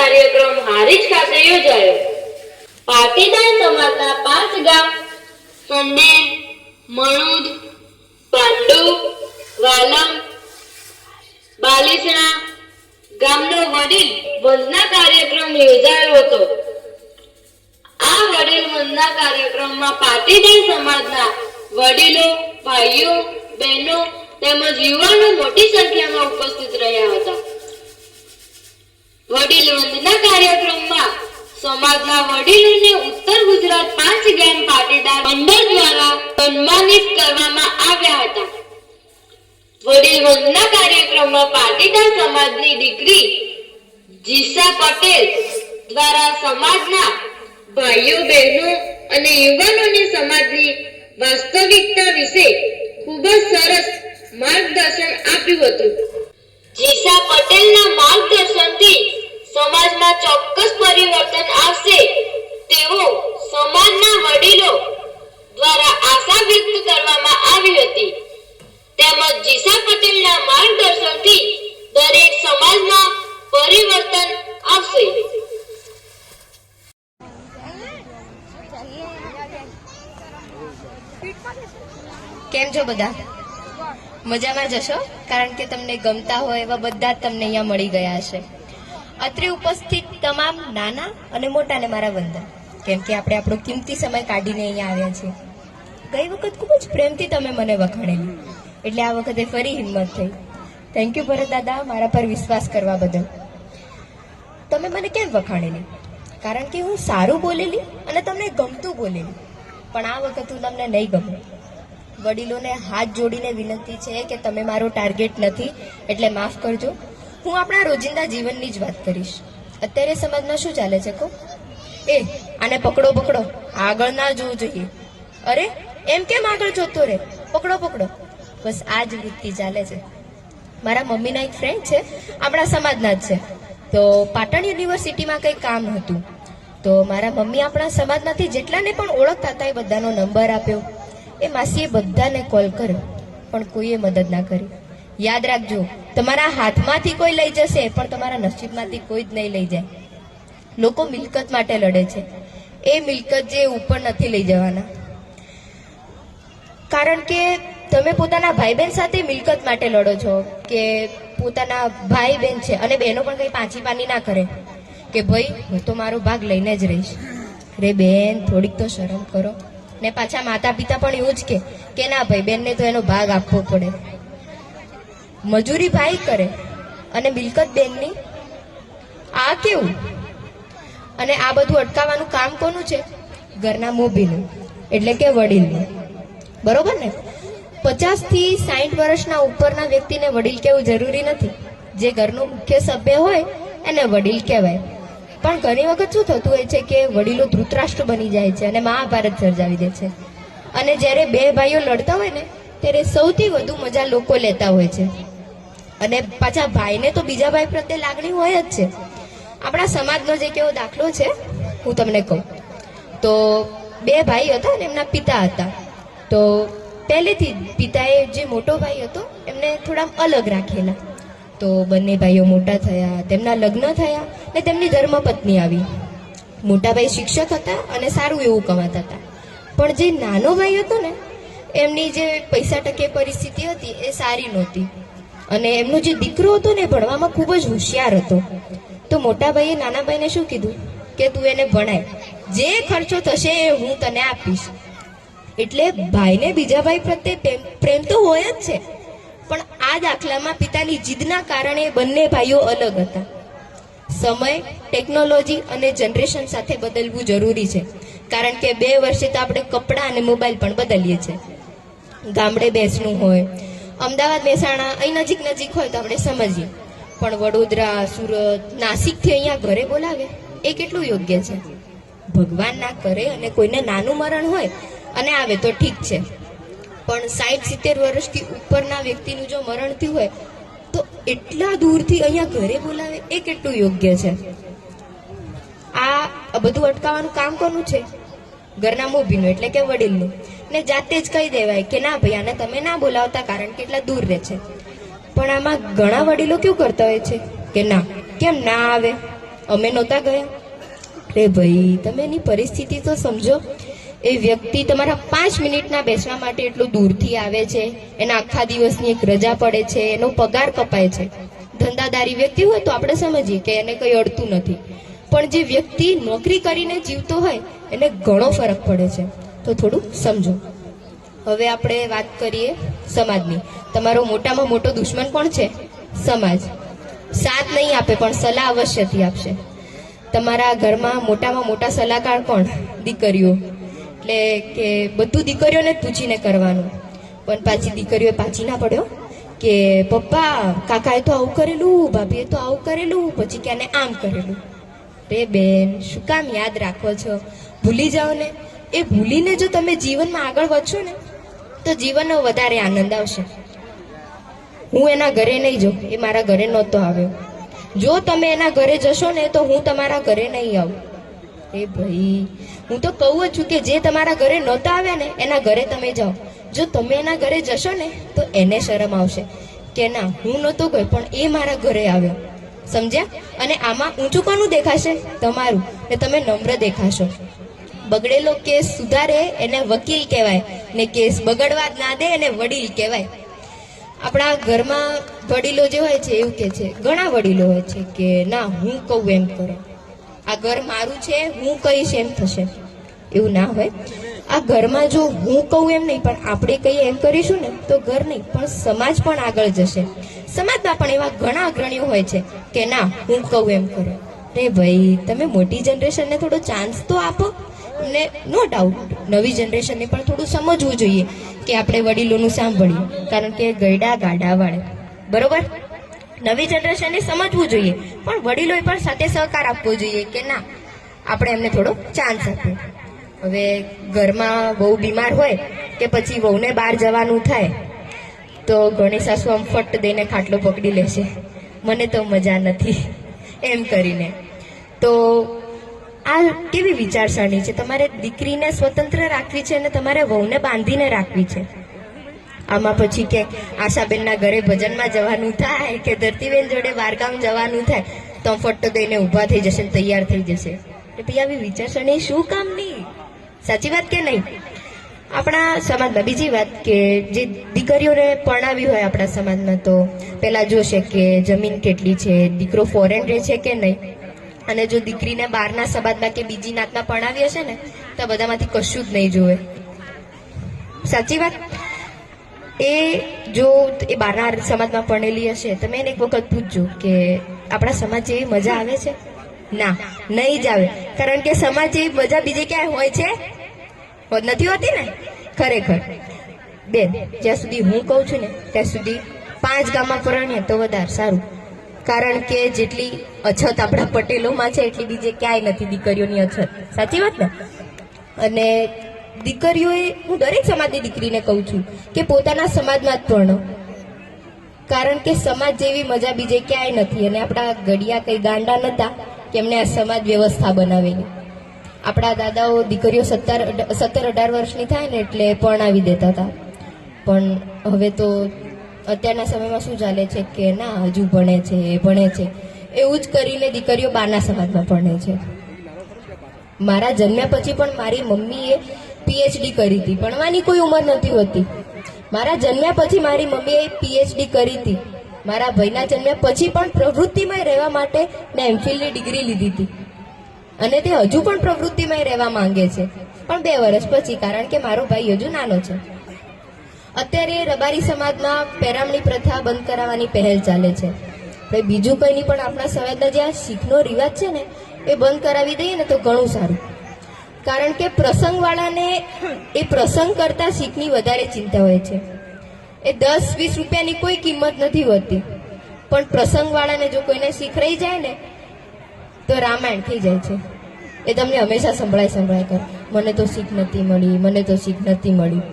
કાર્યક્રમ હારીજ ખાતે યોજાયો. પાટીદાર સમાજના 5 ગામ સંદેર, મણુદ, પાંડુ, વાલમ, બાલીસણા ગામનો વડીલ વંદના કાર્યક્રમ યોજાયો હતો. આ વડીલ વંદના કાર્યક્રમમાં પાટીદાર સમાજના વડીલો, ભાઈઓ, બહેનો તેમજ યુવાનો મોટી સંખ્યામાં ઉપસ્થિત રહ્યા હતા. વડીલ વંદના કાર્યક્રમમાં સમાજના વડીલોને ઉત્તર ગુજરાત 5 ગામ પાટીદાર મંડળ દ્વારા સન્માનિત કરવામાં આવ્યા હતા. વડીલ વંદના કાર્યક્રમમાં પાટીદાર સમાજની દીકરી જીસા પટેલ દ્વારા સમાજના ભાઈઓ, બહેનો અને યુવાનોને સમાજની વાસ્તવિકતા વિશે ખૂબ જ સરસ માર્ગદર્શન આપ્યું હતું. જીસા પટેલના માર્ગદર્શનથી સમાજમાં ચોક્કસ પરિવર્તન આવશે તેવો સમાજના વડીલો દ્વારા આશા વ્યક્ત કરવામાં આવી હતી. તેમજ જીસા પટેલના માર્ગદર્શનથી દરેક સમાજમાં પરિવર્તન આવશે. કેમ છો બધા? મજામાં જશો, કારણ કે તમને ગમતા હોય એવા બધા જ તમને અહીંયા મળી ગયા હશે. અત્રે ઉપસ્થિત તમામ નાના અને મોટાને મારા વંદન, કેમ કે આપણે આપણો કિંમતી સમય કાઢીને અહીંયા આવ્યા છીએ. ગઈ વખત ખૂબ જ પ્રેમથી તમે મને વખાણેલી, એટલે આ વખતે ફરી હિંમત થઈ. થેન્ક યુ ભરત દાદા, મારા પર વિશ્વાસ કરવા બદલ. તમે મને કેમ વખાણેલી? કારણ કે હું સારું બોલેલી અને તમને ગમતું બોલેલી, પણ આ વખત હું તમને નહીં ગમું. વડીલોને હાથ જોડીને વિનંતી છે કે તમે મારો ટાર્ગેટ નથી, એટલે માફ કરજો. હું આપણા રોજિંદા જીવનની જ વાત કરીશ. અત્યારે સમાજમાં શું ચાલે છે કહો? આને પકડો પકડો, આગળ ના જોવું જોઈએ. અરે એમ કેમ આગળ જોતો રે? પકડો પકડો. બસ આ જ વૃત્તિ ચાલે છે. મારા મમ્મીના એક ફ્રેન્ડ છે, આપણા સમાજના જ છે. તો પાટણ યુનિવર્સિટીમાં કંઈ કામ હતું, તો મારા મમ્મી આપણા સમાજમાંથી જેટલાને પણ ઓળખતા હતા એ બધાનો નંબર આપ્યો. એ માસીએ બધાને કોલ કર્યો, પણ કોઈએ મદદ ના કરી. યાદ રાખજો, તમારા હાથમાંથી કોઈ લઈ જશે, પણ તમારા નસીબમાંથી કોઈ જ નહીં લઈ જાય. લોકો મિલકત માટે લડે છે, એ મિલકત જે ઉપર નથી લઈ જવાના. કારણ કે તમે પોતાના ભાઈ બહેન સાથે મિલકત માટે લડો છો, કે પોતાના ભાઈ બહેન છે અને બહેનો પણ કંઈ પાંચી પાની ના કરે કે ભાઈ હું તો મારો ભાગ લઈને જ રહીશ. રે બેન, થોડીક તો શરમ કરો. ને પાછા માતા પિતા પણ એવું જ કે ના ભાઈ બેનને તો એનો ભાગ આપવો પડે. મજૂરી ભાઈ કરે અને મિલકત બેનની. આ કેવું? અને આ બધું અટકાવવાનું કામ કોનું છે? ઘરના મોભીનું, એટલે કે વડીલનું. બરોબર ને? 50 થી 60 વર્ષના ઉપરના વ્યક્તિને વડીલ કહેવું જરૂરી નથી. જે ઘરનો મુખ્ય સભ્ય હોય એને વડીલ કહેવાય. પણ ઘણી વખત શું થતું હોય છે કે વડીલો ધૃતરાષ્ટ્ર બની જાય છે અને મહાભારત સર્જાવી દે છે. અને જ્યારે બે ભાઈઓ લડતા હોય ને ત્યારે સૌથી વધુ મજા લોકો લેતા હોય છે. અને પાછા ભાઈને તો બીજા ભાઈ પ્રત્યે લાગણી હોય જ છે. આપણા સમાજનો જે કેવો દાખલો છે હું તમને કહું તો, 2 ભાઈ હતા અને એમના પિતા હતા. તો પહેલેથી પિતાએ જે મોટો ભાઈ હતો એમને થોડા અલગ રાખેલા. તો બંને ભાઈઓ મોટા થયા, તેમના લગ્ન થયા ને તેમની ધર્મપત્ની આવી. મોટા ભાઈ શિક્ષક હતા અને સારું એવું કમાતા હતા. પણ જે નાનો ભાઈ હતો ને, એમની જે પૈસા ટકે પરિસ્થિતિ હતી એ સારી નહોતી. અને એમનો જે દીકરો હતો ને ભણવામાં ખૂબ જ હોશિયાર હતો. તો મોટા ભાઈએ નાના ભાઈને શું કીધું કે તું એને ભણાય, જે ખર્ચો થશે એ હું તને આપીશ. એટલે ભાઈને બીજા ભાઈ પ્રત્યે પ્રેમ તો હોય જ છે, પણ આ દાખલામાં પિતાની જીદના કારણે બંને ભાઈઓ અલગ હતા. સમય, ટેકનોલોજી અને જનરેશન સાથે બદલવું જરૂરી છે, કારણ કે 2 વર્ષે તો આપણે કપડાં અને મોબાઈલ પણ બદલીએ છીએ. ગામડે બેસવું હોય, અમદાવાદ, મહેસાણા અહીં નજીક નજીક હોય તો આપણે સમજીએ, પણ વડોદરા, સુરત, નાસિકથી અહીંયા ઘરે બોલાવે એ કેટલું યોગ્ય છે? ભગવાન ના કરે અને કોઈને નાનું મરણ હોય અને આવે તો ઠીક છે, પણ 60-70 વર્ષથી ઉપરના વ્યક્તિનું જો મરણ થયું હોય તો એટલા દૂરથી અહીંયા ઘરે બોલાવે એ કેટલું યોગ્ય છે? આ બધું અટકાવવાનું કામ કોનું છે? ઘરના મોભીનું, એટલે કે વડીલનું. ને જાતે જ કહી દેવાય કે ના ભાઈ આને તમે ના બોલાવતા, કારણ કે એટલા દૂર રહે છે. પણ આમાં ઘણા વડીલો કેવું કરતા હોય છે કે ના, કેમ ના આવે? અમે નહોતા ગયા. અરે ભાઈ, તમે એની પરિસ્થિતિ તો સમજો. એ વ્યક્તિ તમારા 5 મિનિટના બેસવા માટે એટલું દૂરથી આવે છે, એના આખા દિવસની એક રજા પડે છે, એનો પગાર કપાય છે. ધંધાદારી વ્યક્તિ હોય તો આપણે સમજીએ કે એને કંઈ અડતું નથી, પણ જે વ્યક્તિ નોકરી કરીને જીવતો હોય એને ઘણો ફરક પડે છે. તો થોડું સમજો. હવે આપણે વાત કરીએ સમાજની. તમારો મોટામાં મોટો દુશ્મન કોણ છે? સમાજ. સાથ નહીં આપે પણ સલાહ અવશ્યથી આપશે. તમારા ઘરમાં મોટામાં મોટા સલાહકાર કોણ? દીકરીઓ. એટલે કે બધું દીકરીઓને જ પૂછીને કરવાનું. પણ પાછી દીકરીઓ પાછી ના પડ્યો કે પપ્પા કાકાએ તો આવું કરેલું, ભાભીએ તો આવું કરેલું, પછી ક્યાંને આમ કરેલું. રે બેન, શું કામ યાદ રાખો છો? ભૂલી જાઓ ને. એ ભૂલીને જો તમે જીવનમાં આગળ વધશો ને તો જીવનનો વધારે આનંદ આવશે. હું એના ઘરે નહીં જાઉં, એ મારા ઘરે નહોતો આવ્યો. જો તમે એના ઘરે જશો ને તો હું તમારા ઘરે નહીં આવું. એ ભાઈ, હું તો કહું જ છું કે જે તમારા ઘરે નહોતા આવ્યા ને એના ઘરે તમે જાઓ. જો તમે એના ઘરે જશો ને તો એને શરમ આવશે કે ના, હું નહોતો ગયો પણ એ મારા ઘરે આવ્યો. સમજ્યા? અને આમાં ઊંચું કોનું દેખાશે? તમારું. ને તમે નમ્ર દેખાશો. બગડેલો કેસ સુધારે એને વકીલ કહેવાય, ને કેસ બગડવા જ ના દે એને વડીલ કહેવાય. આપણા ઘરમાં વડીલો જે હોય છે એવું કે છે, ઘણા વડીલો હોય છે કે ના, હું કહું એમ કરો. આ ઘર મારું છે, હું કહીશ એમ થશે. એવું ના હોય. આ ઘરમાં જો હું કહું એમ નહીં પણ આપણે કહીએ એમ કરીશું ને તો ઘર નહીં પણ સમાજ પણ આગળ જશે. સમાજમાં પણ એવા ઘણા અગ્રણીઓ હોય છે કે ના, હું કહું એમ કરો. રે ભાઈ, તમે મોટી જનરેશનને થોડો ચાન્સ તો આપો ને. નો ડાઉટ નવી જનરેશનને પણ થોડું સમજવું જોઈએ કે આપણે વડીલોનું સાંભળીએ, કારણ કે ગયડા ગાડા વાળે. બરોબર? નવી જનરેશનને સમજવું જોઈએ પણ વડીલોએ પણ સાથે સહકાર આપવો જોઈએ કે ના, આપણે એમને થોડો ચાન્સ આપીએ. હવે ઘરમાં બહુ બીમાર હોય કે પછી વહુને બહાર જવાનું થાય તો ઘણી સાસુ આમ ફટ દઈને ખાટલો પકડી લેશે, મને તો મજા નથી એમ કરીને. તો આ કેવી વિચારસરણી છે? તમારે દીકરીને સ્વતંત્ર રાખવી છે અને તમારે વહુને બાંધીને રાખવી છે. આમાં પછી કે આશાબેનના ઘરે ભજનમાં જવાનું થાય કે ધરતીબેન જોડે બારગામ જવાનું થાય તો ફટ દઈને ઊભા થઈ જશે, તૈયાર થઈ જશે. એટલે ભાઈ, આવી વિચારસરણી શું કામની? સાચી વાત કે નહીં? આપણા સમાજમાં બીજી વાત કે જે દીકરીઓને પરણાવી હોય આપણા સમાજમાં તો પહેલા જોશે કે જમીન કેટલી છે, દીકરો ફોરેન રહે છે કે નહીં. અને જો દીકરીને બહારના સમાજમાં કે બીજી નાતમાં પરણાવી હશે ને તો બધામાંથી કશું જ નહીં જોવે. સાચી વાત? એ જો એ બહારના સમાજમાં પરણેલી હશે, તમે એને એક વખત પૂછજો કે આપણા સમાજ જેવી મજા આવે છે? ના, નહીં જ આવે. કારણ કે સમાજ જેવી મજા બીજે ક્યાંય હોય છે? નથી હોતી ને. ખરેખર બેન, જ્યાં સુધી હું કહું છું ને ત્યાં સુધી 5 ગામમાં પરણીએ તો વધારે સારું. કારણ કે જેટલી અછત આપણા પટેલોમાં છે એટલી બીજે ક્યાંય નથી દીકરીઓની અછત. સાચી વાત ને? અને દીકરીઓએ, હું દરેક સમાજની દીકરીને કહું છું કે પોતાના સમાજમાં જ પરણો, કારણ કે સમાજ જેવી મજા બીજે ક્યાંય નથી. અને આપણા ગડિયા કંઈ ગાંડા નહોતા કે એમને આ સમાજ વ્યવસ્થા બનાવેલી. આપણા દાદાઓ દીકરીઓ 17-18 વર્ષની થાય ને એટલે પરણાવી દેતા હતા. પણ હવે તો અત્યારના સમયમાં શું ચાલે છે કે ના, હજુ ભણે છે એવું જ કરીને દીકરીઓ બહારના સમાજમાં ભણે છે. મારા જન્મ્યા પછી પણ મારી મમ્મીએ PhD કરી હતી. ભણવાની કોઈ ઉંમર નથી હોતી. મારા જન્મ્યા પછી મારી મમ્મીએ PhD કરી હતી. મારા ભાઈના જન્મ્યા પછી પણ પ્રવૃત્તિમય રહેવા માટે મેં MPhilની ડિગ્રી લીધી હતી અને તે હજુ પણ પ્રવૃત્તિમય રહેવા માંગે છે, પણ 2 વર્ષ પછી, કારણ કે મારો ભાઈ હજુ નાનો છે. અત્યારે રબારી સમાજમાં પહેરામણી પ્રથા બંધ કરાવવાની પહેલ ચાલે છે. બીજું કંઈ નહીં પણ આપણા સમાજના જે આ શીખનો રિવાજ છે ને એ બંધ કરાવી દઈએ ને તો ઘણું સારું. કારણ કે પ્રસંગવાળાને એ પ્રસંગ કરતાં શીખની વધારે ચિંતા હોય છે. એ 10-20 રૂપિયાની કોઈ કિંમત નથી હોતી, પણ પ્રસંગવાળાને જો કોઈને શીખ રહી જાય ને તો રામાયણ થઈ જાય છે. એ તમને હંમેશા સંભળાય કર, મને તો શીખ નથી મળી, મને તો શીખ નથી મળી.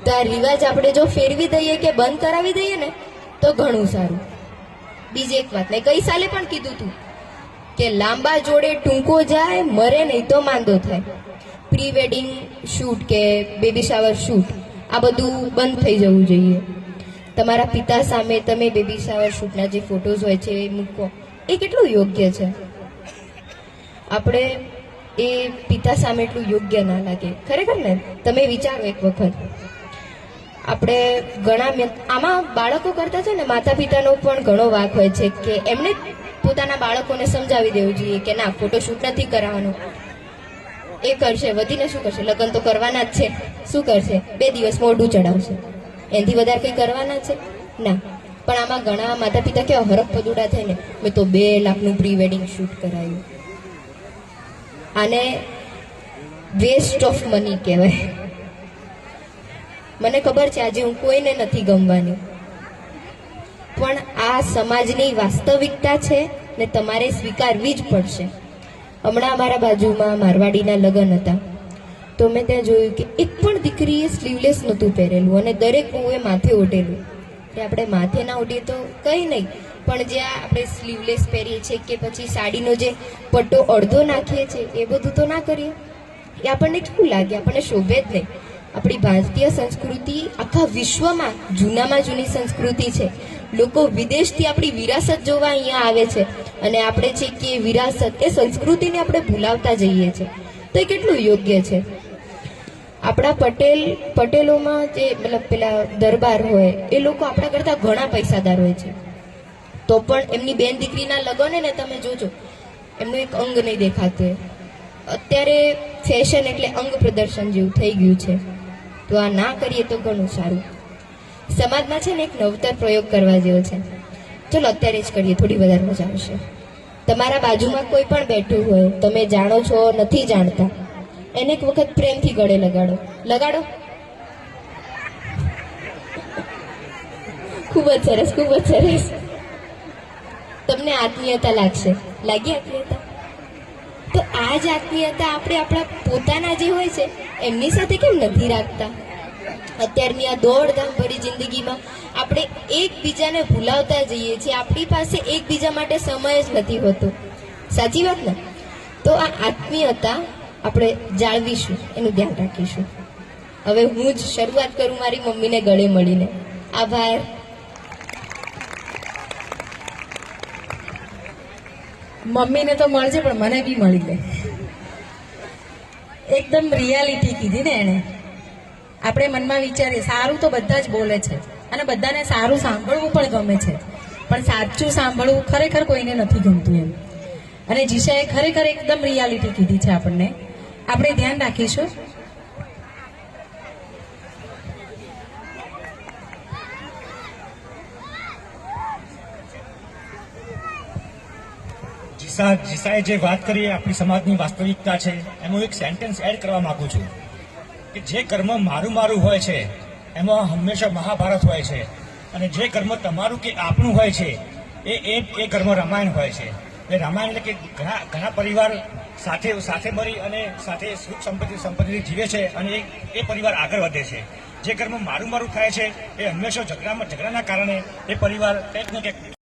તો આ રિવાજ આપણે જો ફેરવી દઈએ કે બંધ કરાવી દઈએ ને તો ઘણું સારું. બીજી એક વાત, મેં ગઈ સાલે પણ કીધું હતું કે લાંબા જોડે ટૂંકો જાય, મરે નહીં તો માંદો થાય. પ્રી વેડિંગ શૂટ કે બેબી શાવર શૂટ આ બધું બંધ થઈ જવું જોઈએ. તમારા પિતા સામે તમે બેબી શાવર શૂટના જે ફોટોઝ હોય છે એ મૂકો, એ કેટલું યોગ્ય છે? આપણે એ પિતા સામે એટલું યોગ્ય ના લાગે. ખરેખર ને, તમે વિચારો એક વખત. આપણે આમાં બાળકો કરતા છે ને માતા પિતાનો પણ ઘણો વાંક હોય છે કે એમને પોતાના બાળકોને સમજાવી દેવું જોઈએ કે ના, ફોટોશૂટ નથી કરાવવાનો. એ કરશે, વધીને શું કરશે? લગ્ન તો કરવાના જ છે. શું કરશે? 2 દિવસ મોઢું ચડાવશે. એનાથી વધારે કંઈ કરવાના છે ના. પણ આમાં ઘણા માતા પિતા કેવા હરખ પદુડા થઈને મેં તો 2 લાખનું પ્રી વેડિંગ શૂટ કરાયું. આને વેસ્ટ ઓફ મની કહેવાય. મને ખબર છે આજે હું કોઈને નથી ગમવાની, પણ આ સમાજની વાસ્તવિકતા છે ને તમારે સ્વીકારવી જ પડશે. હમણાં અમારા બાજુમાં મારવાડીના લગ્ન હતા, તો મેં ત્યાં જોયું કે એક પણ દીકરીએ સ્લીવલેસ નહોતું પહેરેલું અને દરેક વહુએ માથે ઓઢેલું. કે આપણે માથે ના ઓઢીએ તો કંઈ નહીં, પણ જ્યાં આપણે સ્લીવલેસ પહેરીએ છીએ કે પછી સાડીનો જે પટ્ટો અડધો નાખીએ છીએ એ બધું તો ના કરીએ. એ આપણને કેવું લાગે? આપણને શોભે જ નહીં. આપણી ભારતીય સંસ્કૃતિ આખા વિશ્વમાં જૂનામાં જૂની સંસ્કૃતિ છે. લોકો વિદેશથી આપણી વિરાસત જોવા અહીંયા આવે છે અને આપણે છે કે વિરાસત એ સંસ્કૃતિને આપણે ભૂલાવતા જઈએ છીએ. તો એ કેટલું યોગ્ય છે? આપણા પટેલોમાં જે મતલબ પેલા દરબાર હોય એ લોકો આપણા કરતાં ઘણા પૈસાદાર હોય છે, તો પણ એમની બેન દીકરીના લગ્ન ને તમે જોજો એમનું એક અંગ નહીં દેખાતું. અત્યારે ફેશન એટલે અંગ પ્રદર્શન જેવું થઈ ગયું છે. તો આ ના કરીએ તો ઘણું સારું. સમાજમાં છે ને એક નવતર પ્રયોગ કરવા જેવો છે. ચલો અત્યારે જ કરીએ, થોડી વધારે મજા આવશે. તમારા બાજુમાં કોઈ પણ બેઠું હોય, તમે જાણો છો નથી જાણતા, એને એક વખત પ્રેમથી ગળે લગાડો. લગાડો. ખૂબ જ સરસ, ખૂબ જ સરસ. તમને આત્મીયતા લાગશે. લાગી આત્મીયતા? તો આ જ આત્મીયતા આપણે આપણા પોતાના જે હોય છે એમની સાથે કેમ નથી રાખતા? અત્યારની આ દોડધામ ભરી જિંદગીમાં આપણે એકબીજાને ભૂલાવતા જઈએ છીએ. આપણી પાસે એકબીજા માટે સમય જ નથી હોતો. સાચી વાત ને? તો આ આત્મીયતા આપણે જાળવીશું, એનું ધ્યાન રાખીશું. હવે હું જ શરૂઆત કરું મારી મમ્મીને ગળે મળીને. આભાર. મમ્મીને તો મળશે પણ મને બી મળી લે. એકદમ રિયાલિટી કીધી ને એણે. આપણે મનમાં વિચારીએ સારું તો બધા જ બોલે છે અને બધાને સારું સાંભળવું પણ ગમે છે, પણ સાચું સાંભળવું ખરેખર કોઈને નથી ગમતું એમ. અને જીશાએ ખરેખર એકદમ રિયાલિટી કીધી છે આપણને. આપણે ધ્યાન રાખીશું. જીસાએ જે વાત કરી આપણી સમાજની વાસ્તવિકતા છે, એમાં એક સેન્ટેન્સ એડ કરવા માંગુ છું કે જે કર્મ મારું મારું હોય છે એમાં હંમેશા મહાભારત હોય છે, અને જે કર્મ તમારું કે આપણું હોય છે એ કર્મ રામાયણ હોય છે. એ રામાયણ એટલે કે ઘણા પરિવાર સાથે મળી અને સાથે સુખ સંપત્તિ જીવે છે અને એ પરિવાર આગળ વધે છે. જે કર્મ મારું થાય છે એ હંમેશા ઝઘડાના કારણે એ પરિવાર કંઈક ને કંઈક